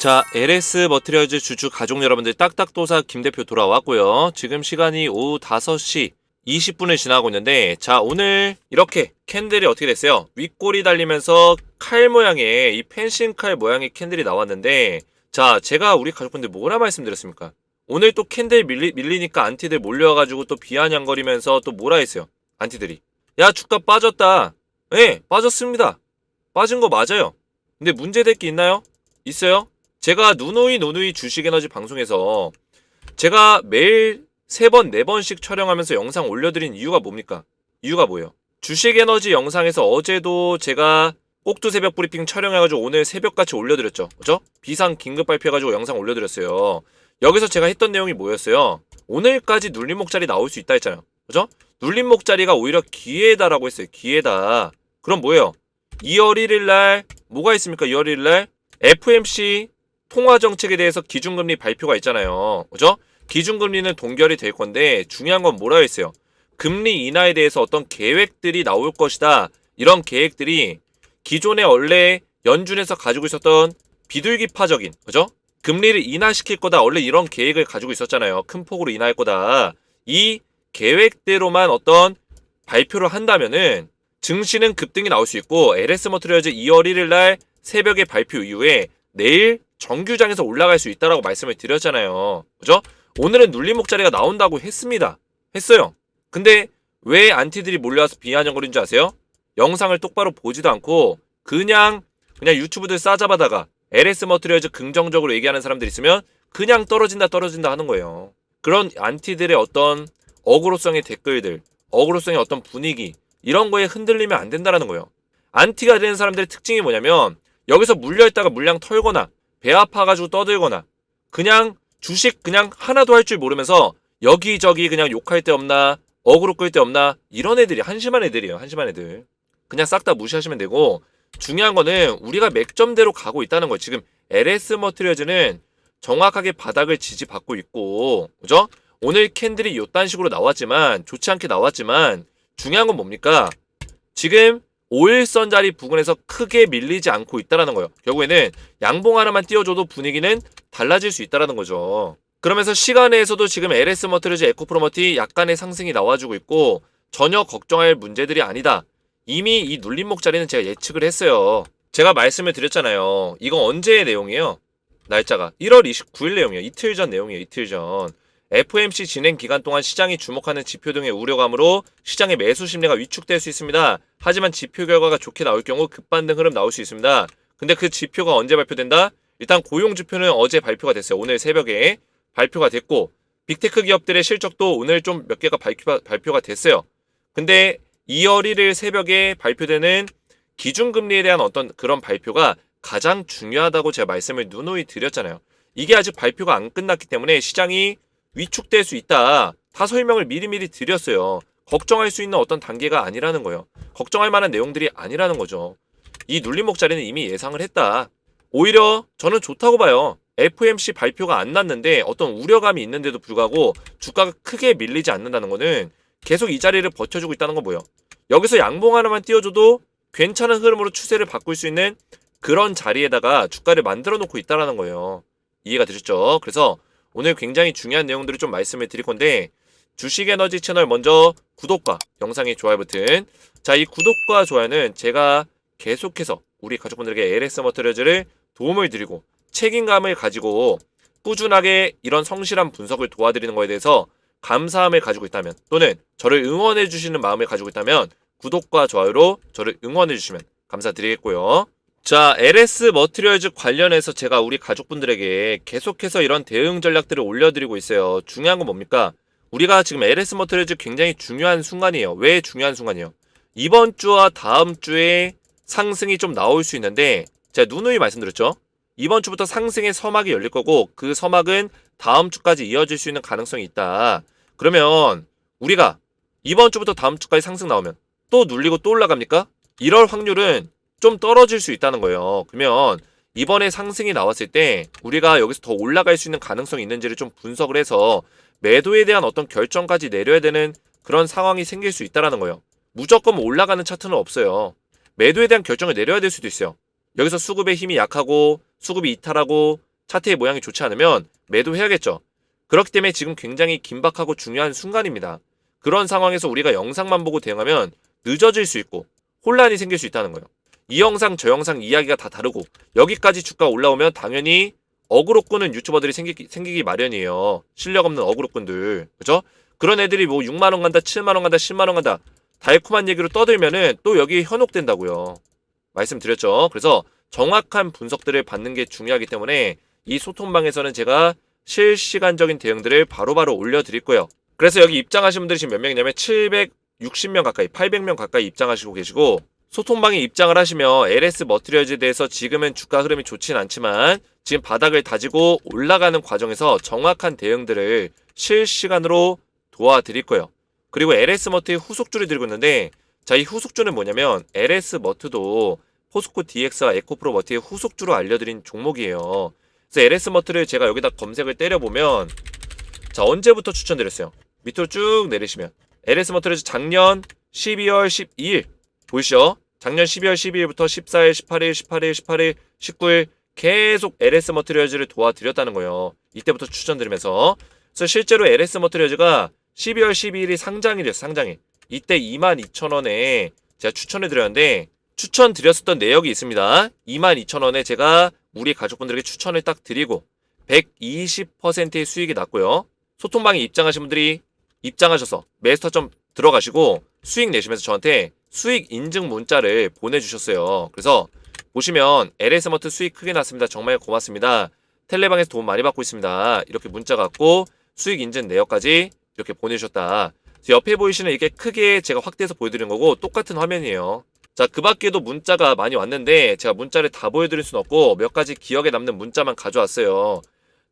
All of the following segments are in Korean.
자, LS 머티리얼즈 주주 가족 여러분들 딱딱도사 김대표 돌아왔고요. 지금 시간이 오후 5시 20분을 지나고 있는데, 자, 오늘 이렇게 캔들이 어떻게 됐어요? 윗골이 달리면서 칼 모양의 이 펜싱 칼 모양의 캔들이 나왔는데, 자, 제가 우리 가족분들 뭐라 말씀드렸습니까? 오늘 또 캔들 밀리니까 안티들 몰려와가지고 또 비아냥거리면서 또 뭐라 했어요? 안티들이. 야, 주가 빠졌다. 예, 빠졌습니다. 빠진 거 맞아요. 근데 문제될 게 있나요? 있어요? 제가 누누이 주식에너지 방송에서 제가 매일 3번, 4번씩 촬영하면서 영상 올려드린 이유가 뭡니까? 이유가 뭐예요? 주식에너지 영상에서 어제도 제가 꼭두 새벽 브리핑 촬영해가지고 오늘 새벽같이 올려드렸죠. 그죠? 비상 긴급 발표해가지고 영상 올려드렸어요. 여기서 제가 했던 내용이 뭐였어요? 오늘까지 눌림목자리 나올 수 있다 했잖아요. 그죠? 눌림목자리가 오히려 기회다라고 했어요. 기회다. 그럼 뭐예요? 2월 1일날 뭐가 있습니까? 2월 1일날 FMC 통화정책에 대해서 기준금리 발표가 있잖아요. 그죠? 기준금리는 동결이 될 건데 중요한 건 뭐라 했어요? 금리 인하에 대해서 어떤 계획들이 나올 것이다. 이런 계획들이 기존에 원래 연준에서 가지고 있었던 비둘기파적인, 그죠? 금리를 인하시킬 거다. 원래 이런 계획을 가지고 있었잖아요. 큰 폭으로 인하할 거다. 이 계획대로만 어떤 발표를 한다면은 증시는 급등이 나올 수 있고 LS 머티리얼즈 2월 1일 날 새벽에 발표 이후에 내일 정규장에서 올라갈 수 있다라고 말씀을 드렸잖아요. 그죠? 오늘은 눌림목자리가 나온다고 했습니다. 했어요. 근데 왜 안티들이 몰려와서 비아냥거리는 줄 아세요? 영상을 똑바로 보지도 않고 그냥 유튜브들 싸잡아다가 LS 머티리얼즈 긍정적으로 얘기하는 사람들 있으면 그냥 떨어진다 하는 거예요. 그런 안티들의 어떤 어그로성의 댓글들, 어그로성의 어떤 분위기 이런 거에 흔들리면 안 된다라는 거예요. 안티가 되는 사람들의 특징이 뭐냐면 여기서 물려있다가 물량 털거나 배 아파가지고 떠들거나 그냥 주식 그냥 하나도 할 줄 모르면서 여기저기 그냥 욕할 데 없나 어그로 끌 데 없나 이런 애들이 한심한 애들이에요. 한심한 애들. 그냥 싹 다 무시하시면 되고 중요한 거는 우리가 맥점대로 가고 있다는 거예요. 지금 LS 머티리얼즈는 정확하게 바닥을 지지받고 있고 그죠? 오늘 캔들이 요딴 식으로 나왔지만 좋지 않게 나왔지만 중요한 건 뭡니까? 지금 5일선 자리 부근에서 크게 밀리지 않고 있다라는 거예요. 결국에는 양봉 하나만 띄워줘도 분위기는 달라질 수 있다라는 거죠. 그러면서 시간에서도 지금 LS 머티리얼즈 에코프로머티 약간의 상승이 나와주고 있고 전혀 걱정할 문제들이 아니다. 이미 이 눌림목 자리는 제가 예측을 했어요. 제가 말씀을 드렸잖아요. 이거 언제의 내용이에요? 날짜가 1월 29일 내용이에요. 이틀 전 내용이에요. 이틀 전. FOMC 진행 기간 동안 시장이 주목하는 지표 등의 우려감으로 시장의 매수 심리가 위축될 수 있습니다. 하지만 지표 결과가 좋게 나올 경우 급반등 흐름 나올 수 있습니다. 근데 그 지표가 언제 발표된다? 일단 고용 지표는 어제 발표가 됐어요. 오늘 새벽에 발표가 됐고 빅테크 기업들의 실적도 오늘 좀 몇 개가 발표가 됐어요. 근데 2월 1일 새벽에 발표되는 기준금리에 대한 어떤 그런 발표가 가장 중요하다고 제가 말씀을 누누이 드렸잖아요. 이게 아직 발표가 안 끝났기 때문에 시장이 위축될 수 있다. 다 설명을 미리미리 드렸어요. 걱정할 수 있는 어떤 단계가 아니라는 거예요. 걱정할 만한 내용들이 아니라는 거죠. 이 눌림목 자리는 이미 예상을 했다. 오히려 저는 좋다고 봐요. FOMC 발표가 안 났는데 어떤 우려감이 있는데도 불구하고 주가가 크게 밀리지 않는다는 거는 계속 이 자리를 버텨주고 있다는 건 뭐예요? 여기서 양봉 하나만 띄워줘도 괜찮은 흐름으로 추세를 바꿀 수 있는 그런 자리에다가 주가를 만들어 놓고 있다는 거예요. 이해가 되셨죠? 그래서 오늘 굉장히 중요한 내용들을 좀 말씀을 드릴 건데 주식에너지 채널 먼저 구독과 영상의 좋아요 버튼. 자, 이 구독과 좋아요는 제가 계속해서 우리 가족분들에게 LS 머티리얼즈를 도움을 드리고 책임감을 가지고 꾸준하게 이런 성실한 분석을 도와드리는 거에 대해서 감사함을 가지고 있다면 또는 저를 응원해 주시는 마음을 가지고 있다면 구독과 좋아요로 저를 응원해 주시면 감사드리겠고요. 자, LS 머티리얼즈 관련해서 제가 우리 가족분들에게 계속해서 이런 대응 전략들을 올려드리고 있어요. 중요한 건 뭡니까? 우리가 지금 LS 머티리얼즈 굉장히 중요한 순간이에요. 왜 중요한 순간이에요? 이번 주와 다음 주에 상승이 좀 나올 수 있는데 제가 누누이 말씀드렸죠? 이번 주부터 상승의 서막이 열릴 거고 그 서막은 다음 주까지 이어질 수 있는 가능성이 있다. 그러면 우리가 이번 주부터 다음 주까지 상승 나오면 또 눌리고 또 올라갑니까? 이럴 확률은 좀 떨어질 수 있다는 거예요. 그러면 이번에 상승이 나왔을 때 우리가 여기서 더 올라갈 수 있는 가능성이 있는지를 좀 분석을 해서 매도에 대한 어떤 결정까지 내려야 되는 그런 상황이 생길 수 있다는 거예요. 무조건 올라가는 차트는 없어요. 매도에 대한 결정을 내려야 될 수도 있어요. 여기서 수급의 힘이 약하고 수급이 이탈하고 차트의 모양이 좋지 않으면 매도해야겠죠. 그렇기 때문에 지금 굉장히 긴박하고 중요한 순간입니다. 그런 상황에서 우리가 영상만 보고 대응하면 늦어질 수 있고 혼란이 생길 수 있다는 거예요. 이 영상 저 영상 이야기가 다 다르고 여기까지 주가 올라오면 당연히 어그로 끄는 유튜버들이 생기기 마련이에요. 실력 없는 어그로 끈들. 그죠? 그런 애들이 뭐 6만원 간다 7만원 간다 10만원 간다 달콤한 얘기로 떠들면은 또 여기 현혹된다고요. 말씀드렸죠. 그래서 정확한 분석들을 받는 게 중요하기 때문에 이 소통방에서는 제가 실시간적인 대응들을 바로바로 올려드릴 거예요. 그래서 여기 입장하신 분들이 지금 몇 명이냐면 760명 가까이 800명 가까이 입장하시고 계시고 소통방에 입장을 하시면 LS 머티리얼즈에 대해서 지금은 주가 흐름이 좋진 않지만 지금 바닥을 다지고 올라가는 과정에서 정확한 대응들을 실시간으로 도와드릴 거예요. 그리고 LS 머트의 후속주를 들고 있는데 자, 이 후속주는 뭐냐면 LS 머트도 포스코 DX와 에코프로 머트의 후속주로 알려드린 종목이에요. 그래서 LS 머트를 제가 여기다 검색을 때려보면 자, 언제부터 추천드렸어요? 밑으로 쭉 내리시면 LS 머트를 작년 12월 12일 보이시죠? 작년 12월 12일부터 14일, 18일, 18일, 18일, 19일 계속 LS 머티리얼즈를 도와드렸다는 거예요. 이때부터 추천드리면서 그래서 실제로 LS 머티리얼즈가 12월 12일이 상장일이었어요. 상장일. 이때 22,000원에 제가 추천해드렸는데 추천드렸었던 내역이 있습니다. 22,000원에 제가 우리 가족분들에게 추천을 딱 드리고 120%의 수익이 났고요. 소통방에 입장하신 분들이 입장하셔서 매스터점 들어가시고 수익 내시면서 저한테 수익 인증 문자를 보내주셨어요. 그래서 보시면 LS머트 수익 크게 났습니다. 정말 고맙습니다. 텔레방에서 도움 많이 받고 있습니다. 이렇게 문자가 왔고 수익 인증 내역까지 이렇게 보내주셨다. 옆에 보이시는 이게 크게 제가 확대해서 보여드린 거고 똑같은 화면이에요. 자, 그 밖에도 문자가 많이 왔는데 제가 문자를 다 보여드릴 수는 없고 몇 가지 기억에 남는 문자만 가져왔어요.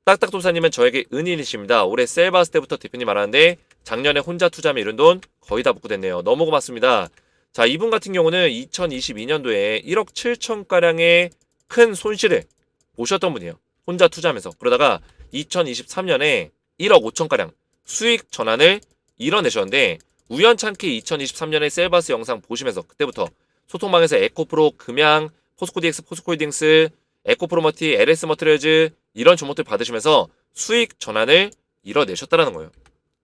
딱딱도사님은 저에게 은인이십니다. 올해 셀바스 때부터 대표님 알았는데 작년에 혼자 투자하면 이런 돈 거의 다 복구됐네요. 너무 고맙습니다. 자, 이분 같은 경우는 2022년도에 1억 7천가량의 큰 손실을 보셨던 분이에요. 혼자 투자하면서. 그러다가 2023년에 1억 5천가량 수익 전환을 이뤄내셨는데 우연찮게 2023년에 셀바스 영상 보시면서 그때부터 소통방에서 에코프로, 금양, 포스코DX, 포스코홀딩스, 에코프로머티, LS머티리얼즈 이런 종목들 받으시면서 수익 전환을 이뤄내셨다는 거예요.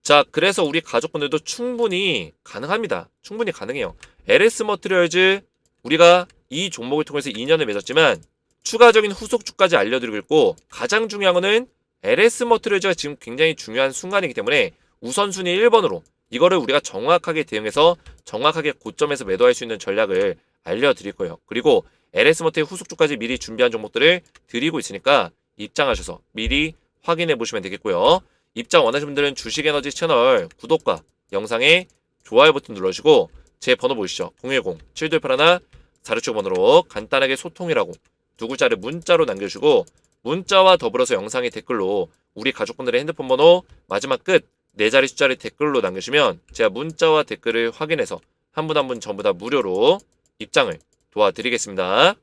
자, 그래서 우리 가족분들도 충분히 가능합니다. 충분히 가능해요. LS머티리얼즈 우리가 이 종목을 통해서 2년을 맺었지만 추가적인 후속주까지 알려드리고 있고 가장 중요한 거는 LS머티리얼즈가 지금 굉장히 중요한 순간이기 때문에 우선순위 1번으로 이거를 우리가 정확하게 대응해서 정확하게 고점에서 매도할 수 있는 전략을 알려드릴 거예요. 그리고 LS머티의 후속주까지 미리 준비한 종목들을 드리고 있으니까 입장하셔서 미리 확인해 보시면 되겠고요. 입장 원하시는 분들은 주식에너지 채널 구독과 영상에 좋아요 버튼 눌러주시고 제 번호 보이시죠? 010-7281-4675 번호로 간단하게 소통이라고 두 글자를 문자로 남겨주시고 문자와 더불어서 영상의 댓글로 우리 가족분들의 핸드폰 번호 마지막 끝 4자리 숫자를 댓글로 남겨주시면 제가 문자와 댓글을 확인해서 한 분 한 분 전부 다 무료로 입장을 도와드리겠습니다.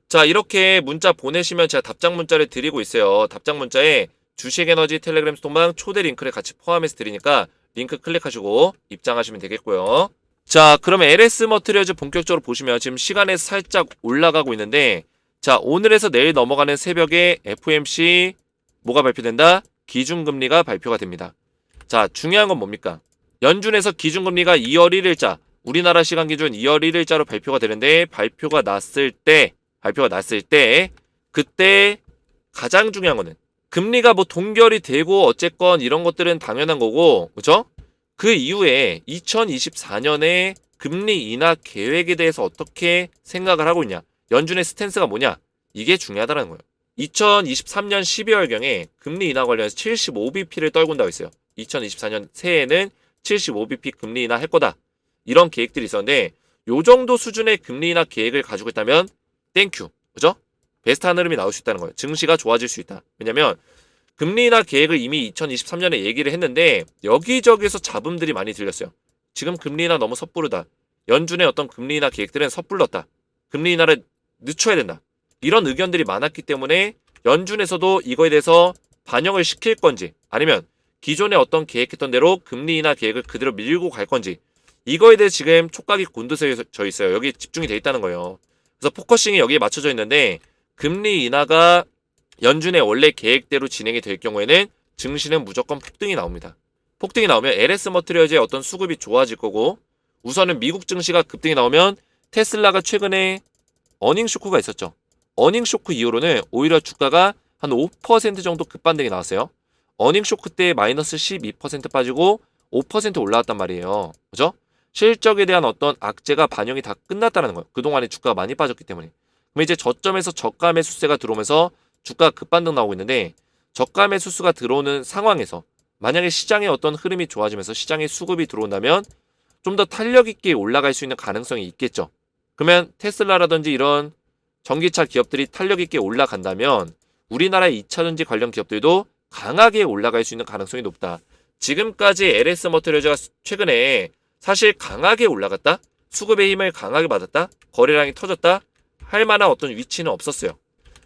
자, 이렇게 문자 보내시면 제가 답장 문자를 드리고 있어요. 답장 문자에 주식에너지 텔레그램 소통방 초대 링크를 같이 포함해서 드리니까 링크 클릭하시고 입장하시면 되겠고요. 자, 그러면 LS머티리얼즈 본격적으로 보시면 지금 시간에 살짝 올라가고 있는데 자, 오늘에서 내일 넘어가는 새벽에 FOMC 뭐가 발표된다? 기준금리가 발표가 됩니다. 자, 중요한 건 뭡니까? 연준에서 기준금리가 2월 1일자 우리나라 시간 기준 2월 1일자로 발표가 되는데 발표가 났을 때 그때 가장 중요한 거는 금리가 뭐 동결이 되고 어쨌건 이런 것들은 당연한 거고 그죠? 그 이후에 2024년에 금리 인하 계획에 대해서 어떻게 생각을 하고 있냐 연준의 스탠스가 뭐냐 이게 중요하다는 거예요. 2023년 12월경에 금리 인하 관련해서 75bp를 떨군다고 했어요. 2024년 새해에는 75bp 금리 인하 할 거다. 이런 계획들이 있었는데 요 정도 수준의 금리 인하 계획을 가지고 있다면 땡큐. 그죠? 베스트한 흐름이 나올 수 있다는 거예요. 증시가 좋아질 수 있다. 왜냐면 금리 인하 계획을 이미 2023년에 얘기를 했는데 여기저기서 잡음들이 많이 들렸어요. 지금 금리 인하 너무 섣부르다. 연준의 어떤 금리 인하 계획들은 섣불렀다. 금리 인하를 늦춰야 된다. 이런 의견들이 많았기 때문에 연준에서도 이거에 대해서 반영을 시킬 건지 아니면 기존에 어떤 계획했던 대로 금리 인하 계획을 그대로 밀고 갈 건지 이거에 대해 지금 촉각이 곤두서져 있어요. 여기 집중이 돼 있다는 거예요. 그래서 포커싱이 여기에 맞춰져 있는데 금리 인하가 연준의 원래 계획대로 진행이 될 경우에는 증시는 무조건 폭등이 나옵니다. 폭등이 나오면 LS 머트리얼즈의 어떤 수급이 좋아질 거고, 우선은 미국 증시가 급등이 나오면 테슬라가 최근에 어닝 쇼크가 있었죠. 어닝 쇼크 이후로는 오히려 주가가 한 5% 정도 급반등이 나왔어요. 어닝 쇼크 때 마이너스 12% 빠지고 5% 올라왔단 말이에요. 그죠? 실적에 대한 어떤 악재가 반영이 다 끝났다는 거예요. 그동안에 주가가 많이 빠졌기 때문에. 그럼 이제 저점에서 저가 매수세가 들어오면서 주가가 급반등 나오고 있는데, 저가 매수수가 들어오는 상황에서 만약에 시장의 어떤 흐름이 좋아지면서 시장의 수급이 들어온다면 좀 더 탄력 있게 올라갈 수 있는 가능성이 있겠죠. 그러면 테슬라라든지 이런 전기차 기업들이 탄력 있게 올라간다면 우리나라의 2차전지 관련 기업들도 강하게 올라갈 수 있는 가능성이 높다. 지금까지 LS 머트리얼즈가 최근에 사실 강하게 올라갔다, 수급의 힘을 강하게 받았다, 거래량이 터졌다 할 만한 어떤 위치는 없었어요.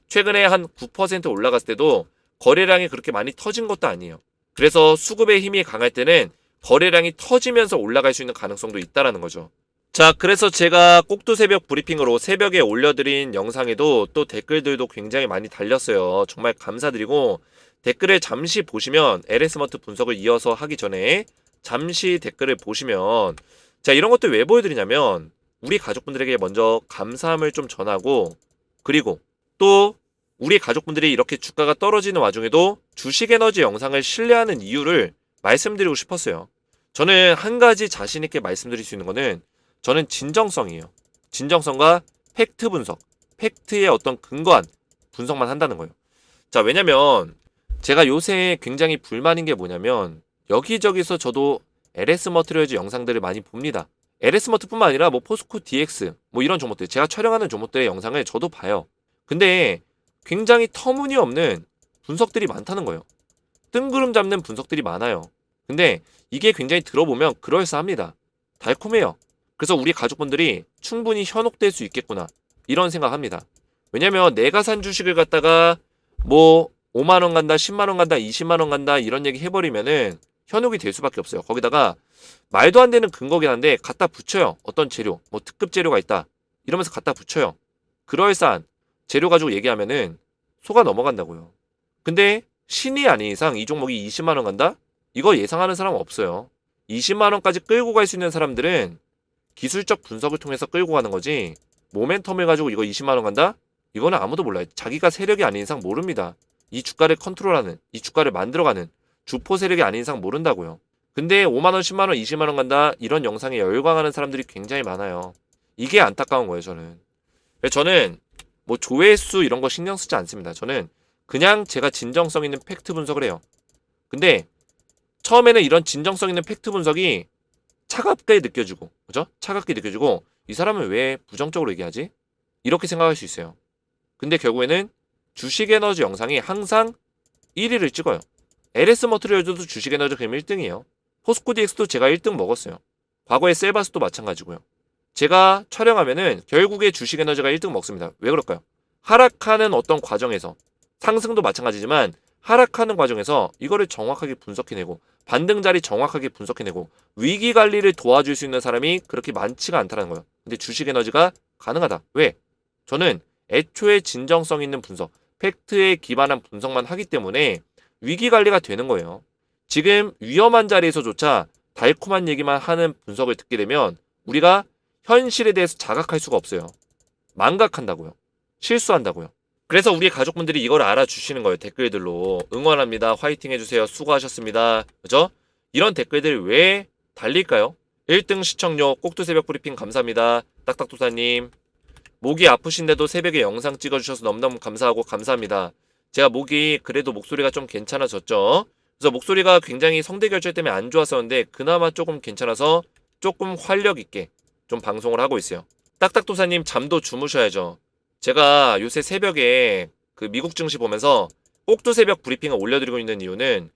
최근에 한 9% 올라갔을 때도 거래량이 그렇게 많이 터진 것도 아니에요. 그래서 수급의 힘이 강할 때는 거래량이 터지면서 올라갈 수 있는 가능성도 있다라는 거죠. 자, 그래서 제가 꼭두 새벽 브리핑으로 새벽에 올려드린 영상에도 또 댓글들도 굉장히 많이 달렸어요. 정말 감사드리고, 댓글을 잠시 보시면 LS머트 분석을 이어서 하기 전에 잠시 댓글을 보시면, 자, 이런 것들 왜 보여드리냐면 우리 가족분들에게 먼저 감사함을 좀 전하고, 그리고 또 우리 가족분들이 이렇게 주가가 떨어지는 와중에도 주식에너지 영상을 신뢰하는 이유를 말씀드리고 싶었어요. 저는 한 가지 자신 있게 말씀드릴 수 있는 거는, 저는 진정성이에요. 진정성과 팩트 분석, 팩트의 어떤 근거한 분석만 한다는 거예요. 자, 왜냐면 제가 요새 굉장히 불만인 게 뭐냐면, 여기저기서 저도 LS 머트리얼즈 영상들을 많이 봅니다. LS 머트뿐만 아니라 뭐 포스코 DX 뭐 이런 종목들, 제가 촬영하는 종목들의 영상을 저도 봐요. 근데 굉장히 터무니없는 분석들이 많다는 거예요. 뜬구름 잡는 분석들이 많아요. 근데 이게 굉장히 들어보면 그럴싸합니다. 달콤해요. 그래서 우리 가족분들이 충분히 현혹될 수 있겠구나, 이런 생각합니다. 왜냐면 내가 산 주식을 갖다가 뭐 5만원 간다, 10만원 간다, 20만원 간다 이런 얘기 해버리면은 현혹이 될 수밖에 없어요. 거기다가 말도 안 되는 근거긴 한데 갖다 붙여요. 어떤 재료, 뭐 특급 재료가 있다 이러면서 갖다 붙여요. 그럴싸한 재료 가지고 얘기하면은 속아 넘어간다고요. 근데 신이 아닌 이상 이 종목이 20만원 간다? 이거 예상하는 사람은 없어요. 20만원까지 끌고 갈 수 있는 사람들은 기술적 분석을 통해서 끌고 가는 거지, 모멘텀을 가지고 이거 20만원 간다? 이거는 아무도 몰라요. 자기가 세력이 아닌 이상 모릅니다. 이 주가를 컨트롤하는, 이 주가를 만들어가는 주포 세력이 아닌 이상 모른다고요. 근데 5만원, 10만원, 20만원 간다 이런 영상에 열광하는 사람들이 굉장히 많아요. 이게 안타까운 거예요. 저는 뭐 조회수 이런 거 신경 쓰지 않습니다. 저는 그냥 제가 진정성 있는 팩트 분석을 해요. 근데 처음에는 이런 진정성 있는 팩트 분석이 차갑게 느껴지고, 그죠? 차갑게 느껴지고, 이 사람은 왜 부정적으로 얘기하지? 이렇게 생각할 수 있어요. 근데 결국에는 주식에너지 영상이 항상 1위를 찍어요. LS 머트리얼즈도 주식에너지 그럼 1등이에요. 포스코 DX도 제가 1등 먹었어요. 과거에 셀바스도 마찬가지고요. 제가 촬영하면은 결국에 주식에너지가 1등 먹습니다. 왜 그럴까요? 하락하는 어떤 과정에서, 상승도 마찬가지지만 하락하는 과정에서 이거를 정확하게 분석해내고, 반등 자리 정확하게 분석해내고, 위기 관리를 도와줄 수 있는 사람이 그렇게 많지가 않다는 거예요. 근데 주식에너지가 가능하다. 왜? 저는 애초에 진정성 있는 분석, 팩트에 기반한 분석만 하기 때문에 위기 관리가 되는 거예요. 지금 위험한 자리에서조차 달콤한 얘기만 하는 분석을 듣게 되면 우리가 현실에 대해서 자각할 수가 없어요. 망각한다고요. 실수한다고요. 그래서 우리 가족분들이 이걸 알아주시는 거예요. 댓글들로 응원합니다, 화이팅 해주세요, 수고하셨습니다, 그죠? 이런 댓글들 왜 달릴까요? 1등 시청료 꼭두새벽 브리핑 감사합니다. 딱딱도사님, 목이 아프신데도 새벽에 영상 찍어주셔서 너무너무 감사하고 감사합니다. 제가 목이 그래도 목소리가 좀 괜찮아졌죠. 그래서 목소리가 굉장히 성대결절 때문에 안 좋았었는데 그나마 조금 괜찮아서 조금 활력 있게 좀 방송을 하고 있어요. 딱딱도사님, 잠도 주무셔야죠. 제가 요새 새벽에 그 미국 증시 보면서 꼭두새벽 브리핑을 올려드리고 있는 이유는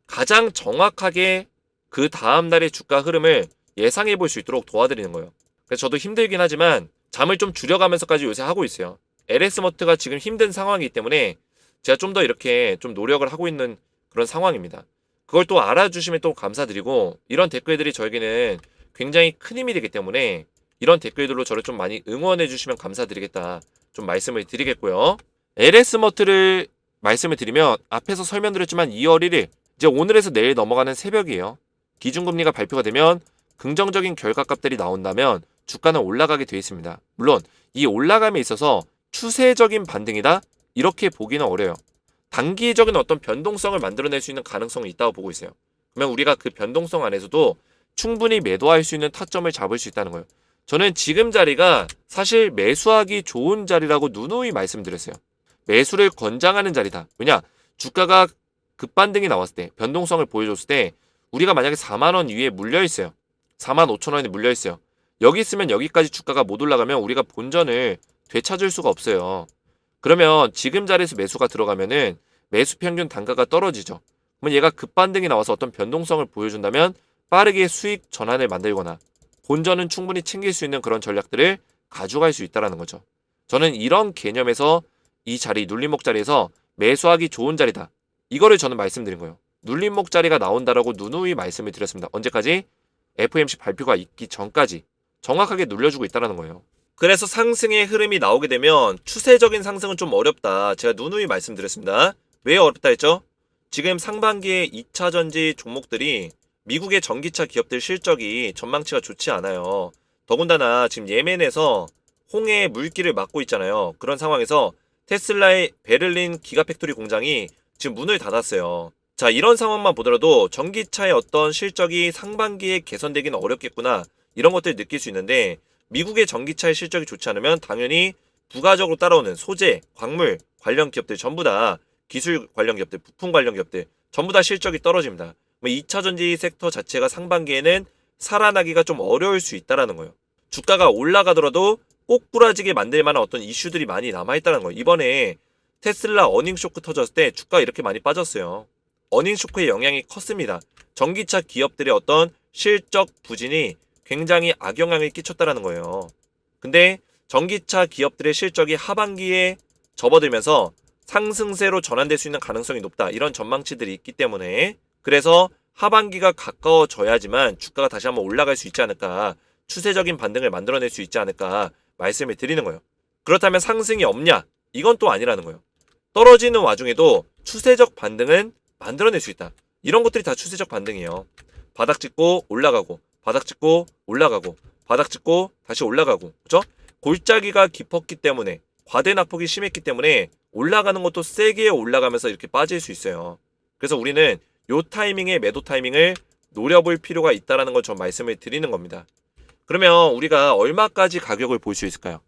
가장 정확하게 그 다음날의 주가 흐름을 예상해 볼 수 있도록 도와드리는 거예요. 그래서 저도 힘들긴 하지만 잠을 좀 줄여가면서까지 요새 하고 있어요. LS머트가 지금 힘든 상황이기 때문에 제가 좀 더 이렇게 좀 노력을 하고 있는 그런 상황입니다. 그걸 또 알아주시면 또 감사드리고, 이런 댓글들이 저에게는 굉장히 큰 힘이 되기 때문에 이런 댓글들로 저를 좀 많이 응원해 주시면 감사드리겠다 좀 말씀을 드리겠고요. LS머트를 말씀을 드리면 앞에서 설명드렸지만 2월 1일 이제 오늘에서 내일 넘어가는 새벽이에요. 기준금리가 발표가 되면 긍정적인 결과값들이 나온다면 주가는 올라가게 되어 있습니다. 물론 이 올라감에 있어서 추세적인 반등이다 이렇게 보기는 어려요. 단기적인 어떤 변동성을 만들어낼 수 있는 가능성이 있다고 보고 있어요. 그러면 우리가 그 변동성 안에서도 충분히 매도할 수 있는 타점을 잡을 수 있다는 거예요. 저는 지금 자리가 사실 매수하기 좋은 자리라고 누누이 말씀드렸어요. 매수를 권장하는 자리다. 왜냐? 주가가 급반등이 나왔을 때, 변동성을 보여줬을 때 우리가 만약에 4만 원 위에 물려 있어요. 4만 5천 원에 물려 있어요. 여기 있으면 여기까지 주가가 못 올라가면 우리가 본전을 되찾을 수가 없어요. 그러면 지금 자리에서 매수가 들어가면은 매수 평균 단가가 떨어지죠. 그러면 얘가 급반등이 나와서 어떤 변동성을 보여준다면 빠르게 수익 전환을 만들거나 본전은 충분히 챙길 수 있는 그런 전략들을 가져갈 수 있다는 거죠. 저는 이런 개념에서 이 자리, 눌림목 자리에서 매수하기 좋은 자리다. 이거를 저는 말씀드린 거예요. 눌림목 자리가 나온다라고 누누이 말씀을 드렸습니다. 언제까지? FOMC 발표가 있기 전까지 정확하게 눌려주고 있다는 거예요. 그래서 상승의 흐름이 나오게 되면 추세적인 상승은 좀 어렵다. 제가 누누이 말씀드렸습니다. 왜 어렵다 했죠? 지금 상반기에 2차전지 종목들이 미국의 전기차 기업들 실적이 전망치가 좋지 않아요. 더군다나 지금 예멘에서 홍해 물길을 막고 있잖아요. 그런 상황에서 테슬라의 베를린 기가팩토리 공장이 지금 문을 닫았어요. 자, 이런 상황만 보더라도 전기차의 어떤 실적이 상반기에 개선되기는 어렵겠구나. 이런 것들을 느낄 수 있는데 미국의 전기차의 실적이 좋지 않으면 당연히 부가적으로 따라오는 소재, 광물 관련 기업들 전부 다 기술 관련 기업들, 부품 관련 기업들 전부 다 실적이 떨어집니다. 2차 전지 섹터 자체가 상반기에는 살아나기가 좀 어려울 수 있다라는 거예요. 주가가 올라가더라도 꼬꾸라지게 만들 만한 어떤 이슈들이 많이 남아있다는 거예요. 이번에 테슬라 어닝 쇼크 터졌을 때 주가 이렇게 많이 빠졌어요. 어닝 쇼크의 영향이 컸습니다. 전기차 기업들의 어떤 실적 부진이 굉장히 악영향을 끼쳤다라는 거예요. 근데 전기차 기업들의 실적이 하반기에 접어들면서 상승세로 전환될 수 있는 가능성이 높다. 이런 전망치들이 있기 때문에 그래서 하반기가 가까워져야지만 주가가 다시 한번 올라갈 수 있지 않을까. 추세적인 반등을 만들어낼 수 있지 않을까 말씀을 드리는 거예요. 그렇다면 상승이 없냐? 이건 또 아니라는 거예요. 떨어지는 와중에도 추세적 반등은 만들어낼 수 있다. 이런 것들이 다 추세적 반등이에요. 바닥 찍고 올라가고 바닥 찍고 올라가고 바닥 찍고 다시 올라가고 그죠? 골짜기가 깊었기 때문에 과대 낙폭이 심했기 때문에 올라가는 것도 세게 올라가면서 이렇게 빠질 수 있어요. 그래서 우리는 요 타이밍에 매도 타이밍을 노려볼 필요가 있다는 걸 좀 말씀을 드리는 겁니다. 그러면 우리가 얼마까지 가격을 볼 수 있을까요?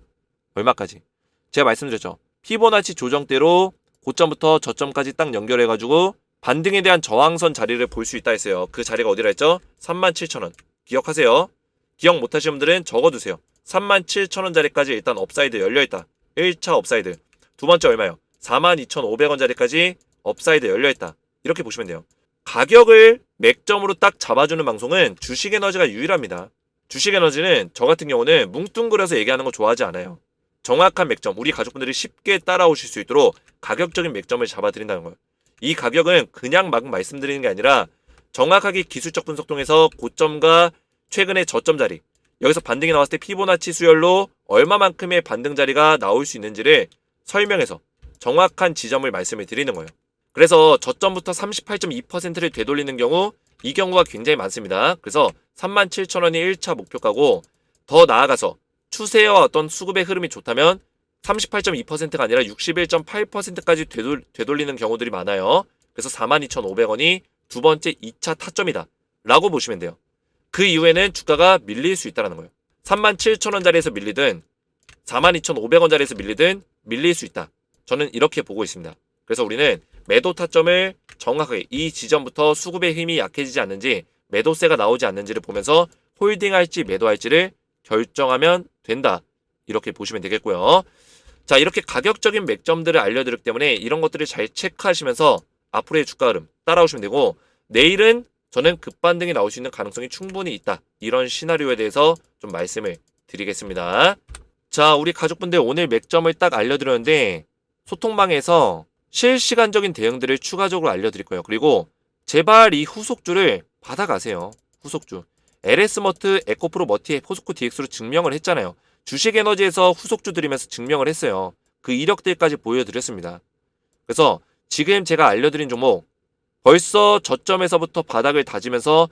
얼마까지? 제가 말씀드렸죠. 피보나치 조정대로 고점부터 저점까지 딱 연결해가지고 반등에 대한 저항선 자리를 볼 수 있다 했어요. 그 자리가 어디라 했죠? 37,000원. 기억하세요. 기억 못하시는 분들은 적어두세요. 37,000원 자리까지 일단 업사이드 열려있다. 1차 업사이드. 두 번째 얼마요? 42,500원 자리까지 업사이드 열려있다. 이렇게 보시면 돼요. 가격을 맥점으로 딱 잡아주는 방송은 주식에너지가 유일합니다. 주식에너지는 저 같은 경우는 뭉뚱그려서 얘기하는 거 좋아하지 않아요. 정확한 맥점, 우리 가족분들이 쉽게 따라오실 수 있도록 가격적인 맥점을 잡아드린다는 거예요. 이 가격은 그냥 막 말씀드리는 게 아니라 정확하게 기술적 분석 통해서 고점과 최근의 저점 자리, 여기서 반등이 나왔을 때 피보나치 수열로 얼마만큼의 반등 자리가 나올 수 있는지를 설명해서 정확한 지점을 말씀을 드리는 거예요. 그래서 저점부터 38.2%를 되돌리는 경우 이 경우가 굉장히 많습니다. 그래서 37,000원이 1차 목표가고 더 나아가서 추세와 어떤 수급의 흐름이 좋다면 38.2%가 아니라 61.8%까지 되돌리는 경우들이 많아요. 그래서 42,500원이 두 번째 2차 타점이다 라고 보시면 돼요. 그 이후에는 주가가 밀릴 수 있다는 거예요. 37,000원 자리에서 밀리든 42,500원 자리에서 밀리든 밀릴 수 있다. 저는 이렇게 보고 있습니다. 그래서 우리는 매도 타점을 정확하게 이 지점부터 수급의 힘이 약해지지 않는지 매도세가 나오지 않는지를 보면서 홀딩할지 매도할지를 결정하면 된다. 이렇게 보시면 되겠고요. 자, 이렇게 가격적인 맥점들을 알려드렸기 때문에 이런 것들을 잘 체크하시면서 앞으로의 주가 흐름 따라오시면 되고 내일은 저는 급반등이 나올 수 있는 가능성이 충분히 있다. 이런 시나리오에 대해서 좀 말씀을 드리겠습니다. 자, 우리 가족분들 오늘 맥점을 딱 알려드렸는데 소통방에서 실시간적인 대응들을 추가적으로 알려드릴 거예요. 그리고 제발 이 후속주를 받아가세요. 후속주. LS머트, 에코프로, 머티에 포스코 DX로 증명을 했잖아요. 주식에너지에서 후속주 드리면서 증명을 했어요. 그 이력들까지 보여드렸습니다. 그래서 지금 제가 알려드린 종목 벌써 저점에서부터 바닥을 다지면서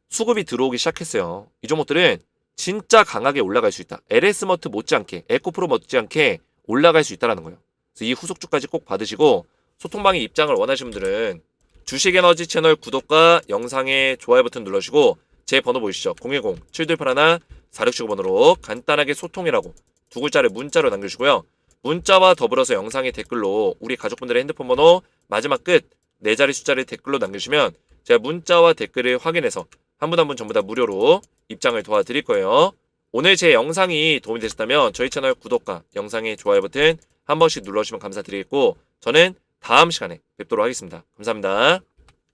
수급이 들어오기 시작했어요. 이 종목들은 진짜 강하게 올라갈 수 있다. LS머트 못지않게, 에코프로 못지않게 올라갈 수 있다는 거예요. 그래서 이 후속주까지 꼭 받으시고 소통방의 입장을 원하시는 분들은 주식에너지 채널 구독과 영상의 좋아요 버튼 눌러주시고 제 번호 보이시죠? 010-7281-4675번으로 간단하게 소통이라고 두 글자를 문자로 남겨주시고요. 문자와 더불어서 영상의 댓글로 우리 가족분들의 핸드폰 번호 마지막 끝 4자리 숫자를 댓글로 남겨주시면 제가 문자와 댓글을 확인해서 한 분 한 분 전부 다 무료로 입장을 도와드릴 거예요. 오늘 제 영상이 도움이 되셨다면 저희 채널 구독과 영상의 좋아요 버튼 한 번씩 눌러주시면 감사드리겠고 저는 다음 시간에 뵙도록 하겠습니다. 감사합니다.